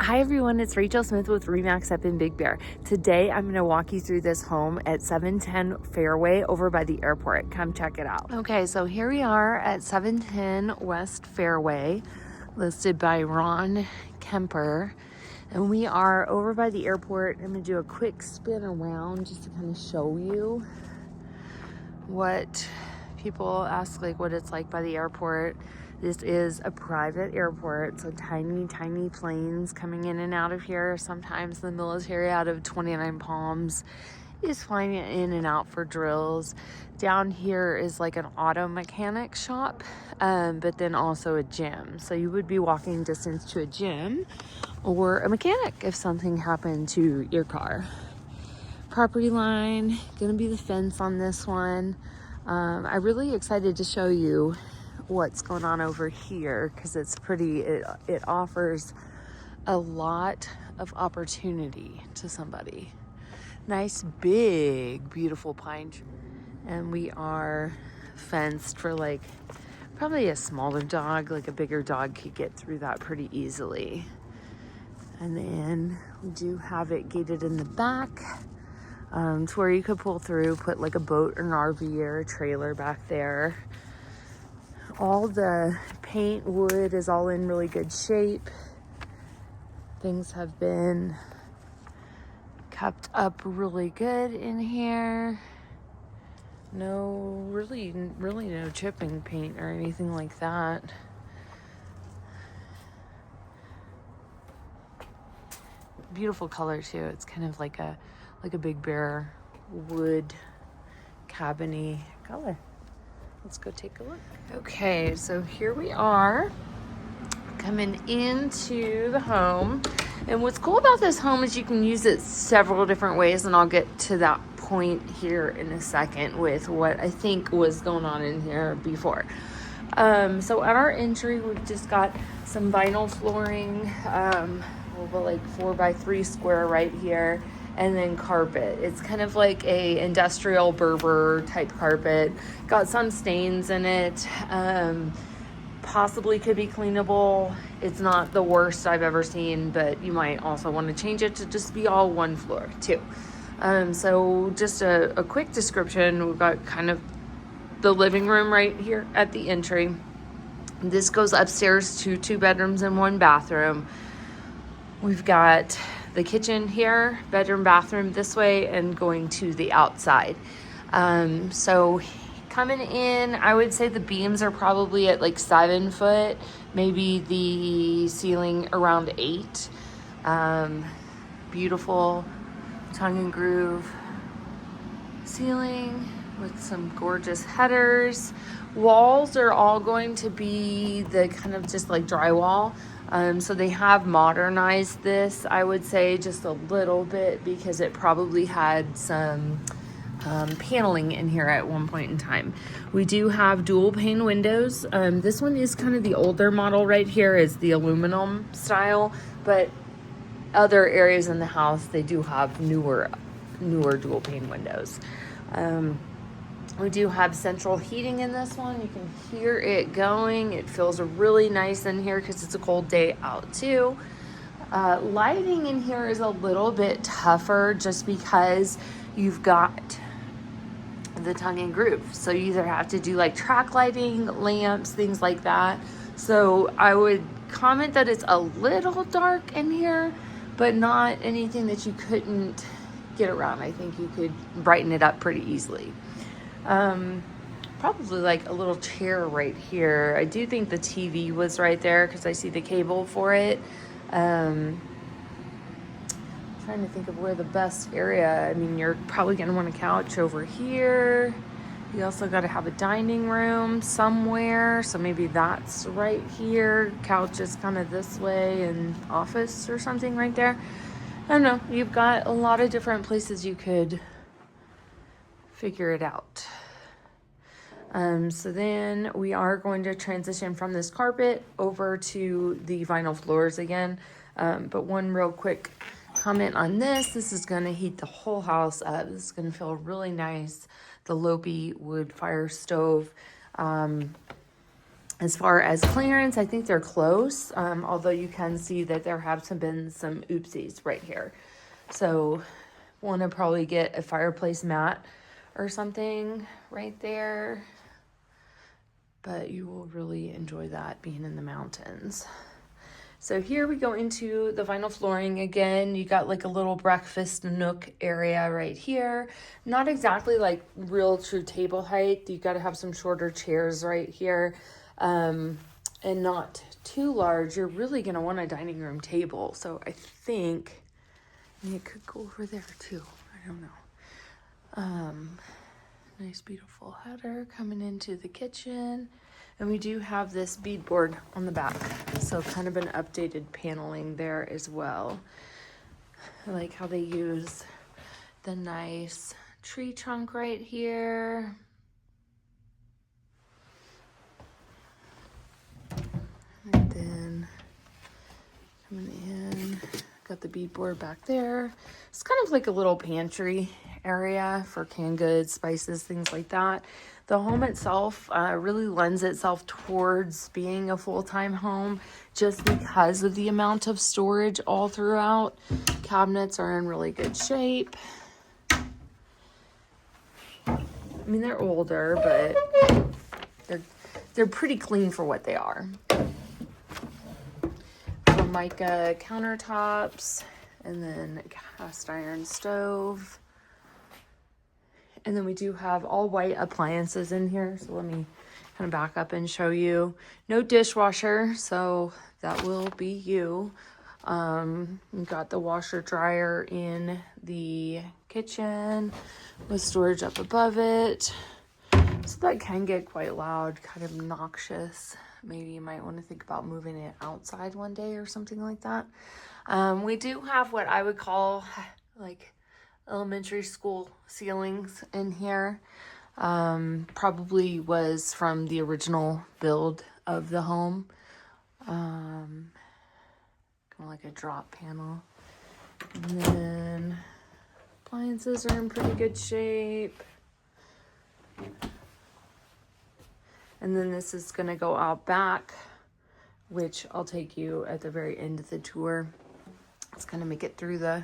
Hi everyone, it's Rachael Smith with Remax up in Big Bear. Today I'm going to walk you through this home at 710 Fairway over by the airport. Come check it out. Okay, so here we are at 710 West Fairway, listed by Ron Kemper. And we are over by the airport. I'm going to do a quick spin around just to kind of show you what people ask, like what it's like by the airport. This is a private airport, so tiny planes coming in and out of here. Sometimes the military out of 29 Palms is flying in and out for drills. Down here is like an auto mechanic shop, but then also a gym. So you would be walking distance to a gym or a mechanic if something happened to your car. Property line, gonna be the fence on this one. I'm really excited to show you what's going on over here because it's pretty, it offers a lot of opportunity to somebody. Nice big beautiful pine tree, and we are fenced for like probably a smaller dog. Like a bigger dog could get through that pretty easily. And then we do have it gated in the back to where you could pull through, put like a boat or an RV or a trailer back there. All the paint, wood is all in really good shape. Things have been kept up really good in here. No, really no chipping paint or anything like that. Beautiful color too. It's kind of like a Big Bear wood cabiny color. Let's go take a look. Okay, so here we are coming into the home. And what's cool about this home is you can use it several different ways, and I'll get to that point here in a second with what I think was going on in here before. So at our entry, we've just got some vinyl flooring, over like 4x3 square right here. And then carpet. It's kind of like a industrial Berber type carpet. Got some stains in it. Possibly could be cleanable. It's not the worst I've ever seen, but you might also want to change it to just be all one floor too. So just a quick description. We've got kind of the living room right here at the entry. This goes upstairs to 2 bedrooms and 1 bathroom. We've got the kitchen here, bedroom, bathroom this way, and going to the outside. So coming in, I would say the beams are probably at like 7 foot, maybe the ceiling around 8. Beautiful tongue and groove ceiling with some gorgeous headers. Walls are all going to be the kind of just like drywall. So they have modernized this, I would say, just a little bit because it probably had some paneling in here at one point in time. We do have dual pane windows. This one is kind of the older model right here, is the aluminum style, but other areas in the house, they do have newer dual pane windows. We do have central heating in this one. You can hear it going. It feels really nice in here because it's a cold day out too. Lighting in here is a little bit tougher just because you've got the tongue and groove. So you either have to do like track lighting, lamps, things like that. So I would comment that it's a little dark in here, but not anything that you couldn't get around. I think you could brighten it up pretty easily. Probably like a little chair right here. I do think the TV was right there because I see the cable for it. Trying to think of where the best area. I mean, you're probably going to want a couch over here. You also got to have a dining room somewhere. So maybe that's right here. Couch is kind of this way, and office or something right there. I don't know. You've got a lot of different places you could figure it out. So then we are going to transition from this carpet over to the vinyl floors again. But one real quick comment on this. This is going to heat the whole house up. This is going to feel really nice. The Lopi wood fire stove. As far as clearance, I think they're close, although you can see that there have been some oopsies right here. So want to probably get a fireplace mat or something right there. But you will really enjoy that being in the mountains. So here we go into the vinyl flooring again. You got like a little breakfast nook area right here. Not exactly like real true table height. You got to have some shorter chairs right here. And not too large. You're really going to want a dining room table. So I think, it could go over there too. I don't know. Nice beautiful header coming into the kitchen. And we do have this beadboard on the back. So kind of an updated paneling there as well. I like how they use the nice tree trunk right here. And then coming in, got the beadboard back there. It's kind of like a little pantry area for canned goods, spices, things like that. The home itself really lends itself towards being a full-time home just because of the amount of storage all throughout. Cabinets are in really good shape. I mean, they're older, but they're pretty clean for what they are. Mica countertops, and then a cast iron stove. And then we do have all white appliances in here. So let me kind of back up and show you. No dishwasher, so that will be you. We've got the washer dryer in the kitchen with storage up above it. So that can get quite loud, kind of obnoxious. Maybe you might want to think about moving it outside one day or something like that. We do have what I would call like elementary school ceilings in here. Probably was from the original build of the home. Kind of like a drop panel. And then appliances are in pretty good shape. And then this is going to go out back, which I'll take you at the very end of the tour. Let's kind of make it through the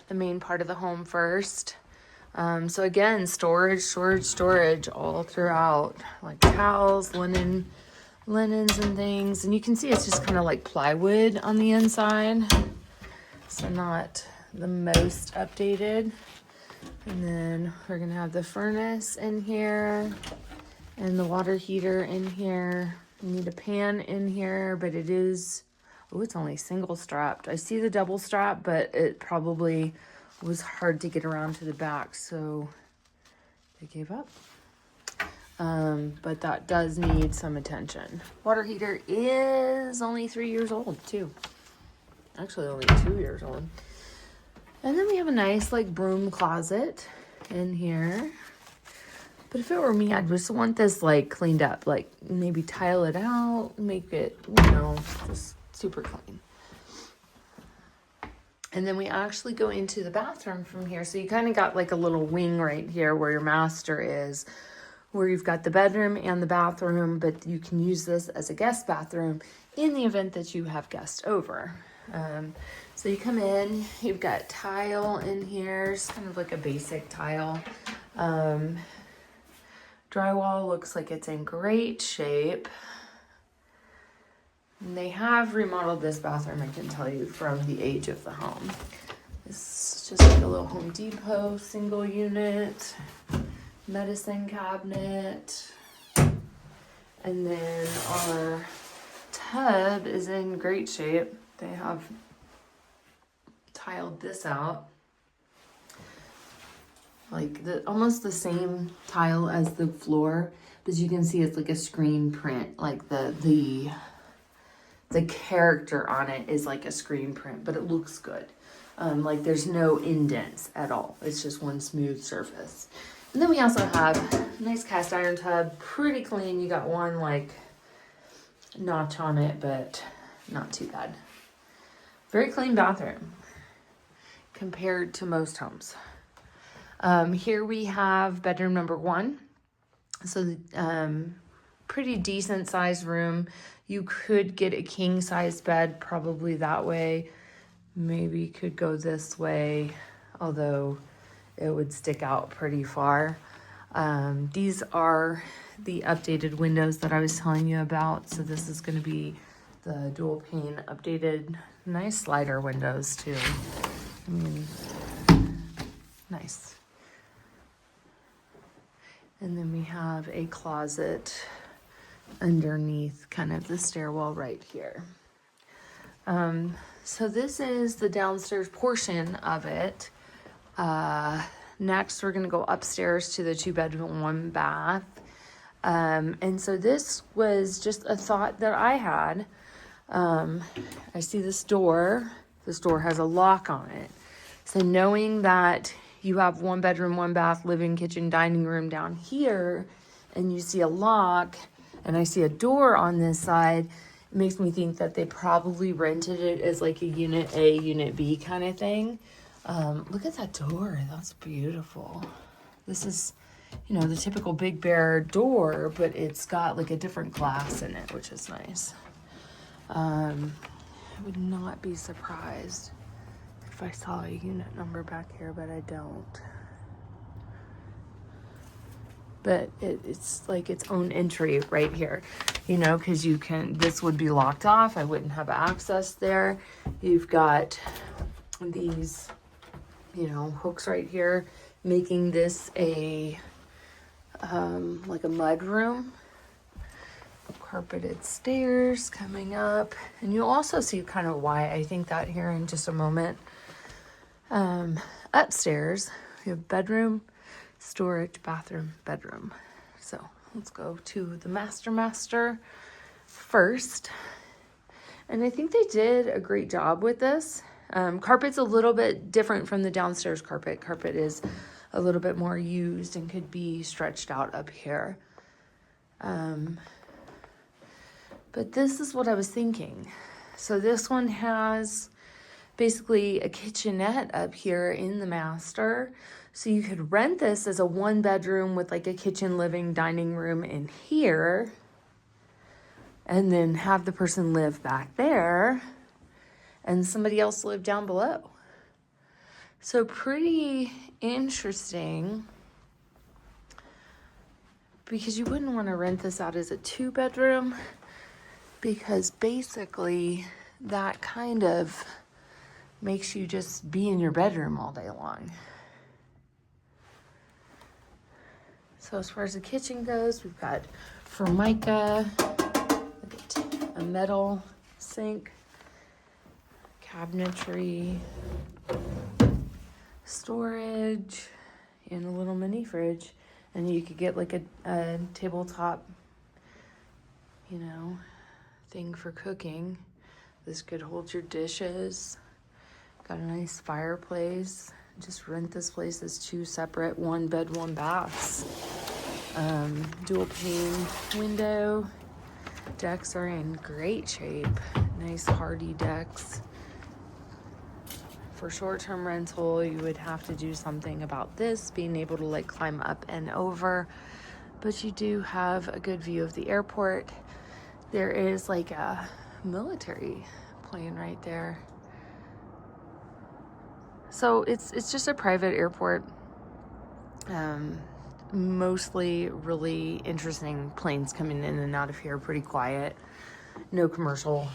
main part of the home first. So again, storage all throughout, like towels, linens and things. And you can see it's just kind of like plywood on the inside. So not the most updated. And then we're going to have the furnace in here. And the water heater in here. You need a pan in here, but it is, it's only single strapped. I see the double strap, but it probably was hard to get around to the back, so they gave up. But that does need some attention. Water heater is only 3 years old too. Actually only 2 years old. And then we have a nice like broom closet in here. But if it were me, I'd just want this like cleaned up, like maybe tile it out, make it, just super clean. And then we actually go into the bathroom from here. So you kind of got like a little wing right here where your master is, where you've got the bedroom and the bathroom, but you can use this as a guest bathroom in the event that you have guests over. So you come in, you've got tile in here, it's kind of like a basic tile. Drywall looks like it's in great shape. And they have remodeled this bathroom, I can tell you, from the age of the home. It's just like a little Home Depot single unit, medicine cabinet. And then our tub is in great shape. They have tiled this out. Like almost the same tile as the floor, but as you can see, it's like a screen print. Like the character on it is like a screen print, but it looks good. Like there's no indents at all. It's just one smooth surface. And then we also have a nice cast iron tub, pretty clean. You got one like notch on it, but not too bad. Very clean bathroom compared to most homes. Here we have bedroom number 1. So pretty decent sized room. You could get a king size bed probably that way. Maybe could go this way, although it would stick out pretty far. These are the updated windows that I was telling you about. So this is going to be the dual pane updated, nice slider windows too. I mean, nice. And then we have a closet underneath kind of the stairwell right here. So this is the downstairs portion of it. Next, we're going to go upstairs to the 2-bedroom, 1 bath. And so this was just a thought that I had. I see this door. This door has a lock on it. So knowing that you have 1 bedroom, 1 bath, living, kitchen, dining room down here, and you see a lock, and I see a door on this side, it makes me think that they probably rented it as like a unit A, unit B kind of thing. Look at that door. That's beautiful. This is, you know, the typical Big Bear door, but it's got like a different glass in it, which is nice. I would not be surprised if I saw a unit number back here, but I don't. But it's like its own entry right here, you know, because you can, this would be locked off. I wouldn't have access there. You've got these, you know, hooks right here, making this a, like a mud room. Carpeted stairs coming up. And you'll also see kind of why I think that here in just a moment. Upstairs, we have bedroom, storage, bathroom, bedroom. So let's go to the master first. And I think they did a great job with this. Carpet's a little bit different from the downstairs carpet. Carpet is a little bit more used and could be stretched out up here. But this is what I was thinking. So this one has basically a kitchenette up here in the master. So you could rent this as a 1 bedroom with like a kitchen, living, dining room in here, and then have the person live back there and somebody else live down below. So pretty interesting, because you wouldn't want to rent this out as a 2-bedroom, because basically that kind of makes you just be in your bedroom all day long. So as far as the kitchen goes, we've got Formica, a metal sink, cabinetry, storage, and a little mini fridge. And you could get like a tabletop, you know, thing for cooking. This could hold your dishes. Got a nice fireplace. Just rent this place as 2 separate 1 bed, 1 baths. Dual pane window. Decks are in great shape. Nice hardy decks. For short-term rental, you would have to do something about this, being able to like climb up and over. But you do have a good view of the airport. There is like a military plane right there. So it's just a private airport. Mostly really interesting planes coming in and out of here, pretty quiet. No commercial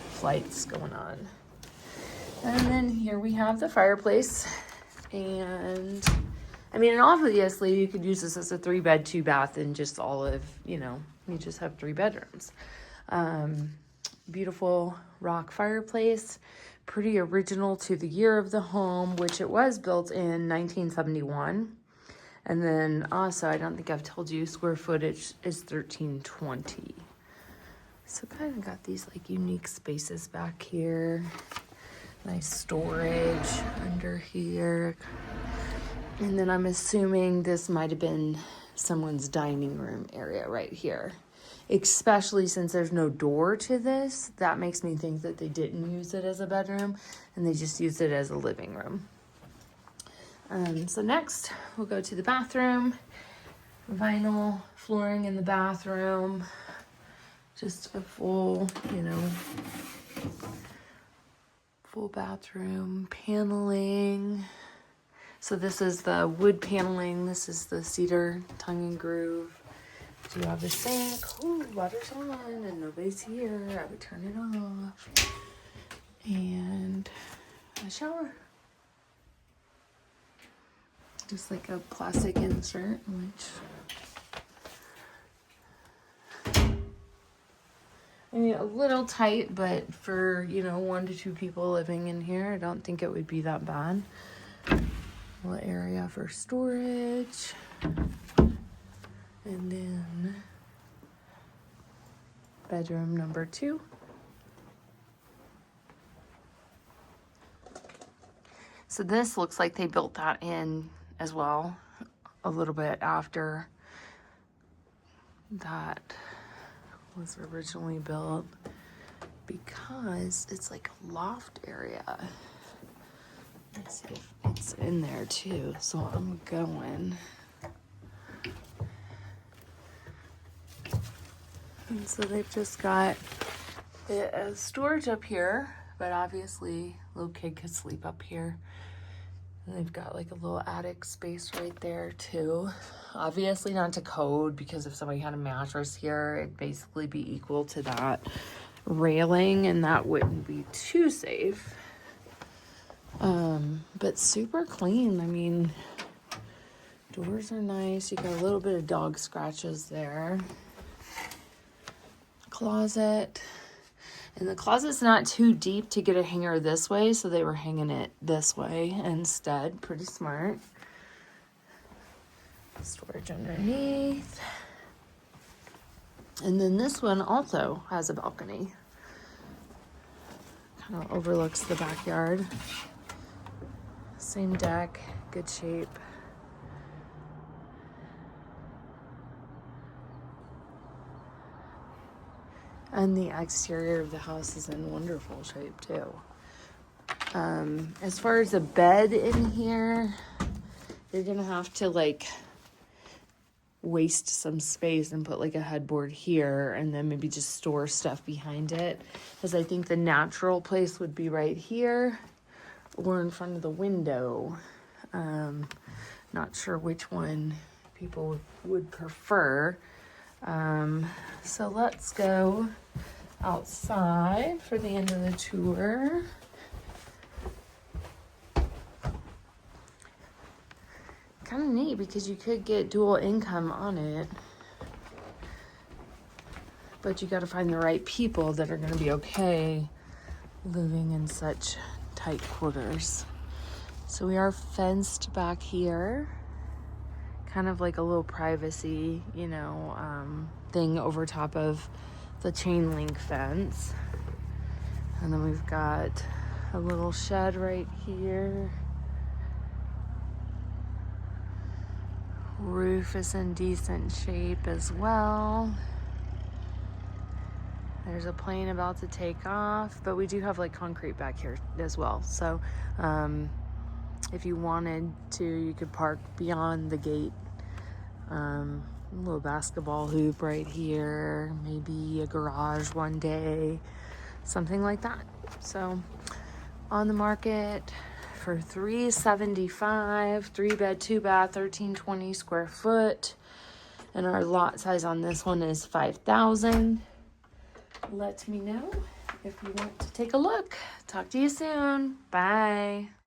flights going on. And then here we have the fireplace. And I mean, and obviously you could use this as a 3-bed, 2-bath, and just all of, you know, you just have 3 bedrooms. Beautiful rock fireplace. Pretty original to the year of the home, which it was built in 1971. And then also, I don't think I've told you, square footage is 1320. So kind of got these like unique spaces back here. Nice storage under here. And then I'm assuming this might have been someone's dining room area right here. Especially since there's no door to this, that makes me think that they didn't use it as a bedroom and they just used it as a living room. So next, we'll go to the bathroom. Vinyl flooring in the bathroom. Just a full, you know, full bathroom, paneling. So this is the wood paneling. This is the cedar tongue and groove. So you have the sink. Ooh, water's on and nobody's here. I would turn it off. And a shower. Just like a plastic insert, which I mean, a little tight, but for, you know, 1 to 2 people living in here, I don't think it would be that bad. A little area for storage. And then bedroom number 2. So this looks like they built that in as well a little bit after that was originally built, because it's like a loft area. Let's see if it's in there too. So I'm going. And so they've just got a storage up here, but obviously little kid could sleep up here. And they've got like a little attic space right there too. Obviously not to code, because if somebody had a mattress here, it'd basically be equal to that railing, and that wouldn't be too safe. But super clean. I mean, doors are nice. You got a little bit of dog scratches there. Closet. And the closet's not too deep to get a hanger this way, so they were hanging it this way instead. Pretty smart. Storage underneath. And then this one also has a balcony. Kind of overlooks the backyard. Same deck, good shape. And the exterior of the house is in wonderful shape too. As far as a bed in here, you're gonna have to like waste some space and put like a headboard here, and then maybe just store stuff behind it, because I think the natural place would be right here or in front of the window. Not sure which one people would prefer. So let's go outside for the end of the tour. Kind of neat, because you could get dual income on it, but you got to find the right people that are going to be okay living in such tight quarters. So we are fenced back here, kind of like a little privacy, you know, thing over top of the chain link fence. And then we've got a little shed right here. Roof is in decent shape as well. There's a plane about to take off, but we do have like concrete back here as well. So if you wanted to, you could park beyond the gate. A little basketball hoop right here, maybe a garage one day, something like that. So on the market for $375, 3-bed, 2-bath, 1,320 square foot, and our lot size on this one is 5,000. Let me know if you want to take a look. Talk to you soon. Bye.